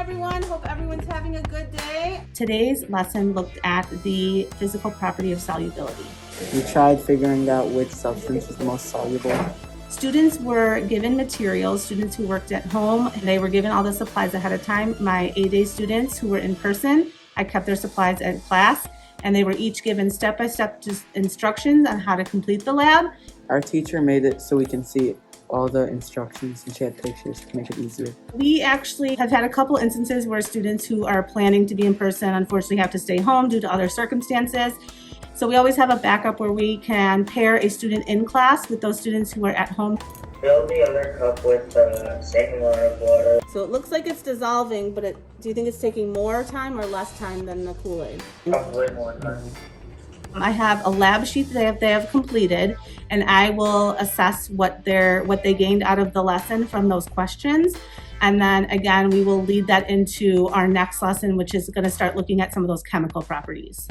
everyone. Hope everyone's having a good day. Today's lesson looked at the physical property of solubility. We tried figuring out which substance was the most soluble. Students were given materials, students who worked at home, and they were given all the supplies ahead of time. My A-Day students who were in person, I kept their supplies at class, and they were each given step-by-step instructions on how to complete the lab. Our teacher made it so we can see all the instructions, and she had pictures to make it easier. We actually have had a couple instances where students who are planning to be in person unfortunately have to stay home due to other circumstances. So we always have a backup where we can pair a student in class with those students who are at home. Fill the other cup with the same amount of water. So it looks like it's dissolving, but do you think it's taking more time or less time than the Kool-Aid? Probably more time. I have a lab sheet that they have completed, and I will assess what they gained out of the lesson from those questions. And then again, we will lead that into our next lesson, which is going to start looking at some of those chemical properties.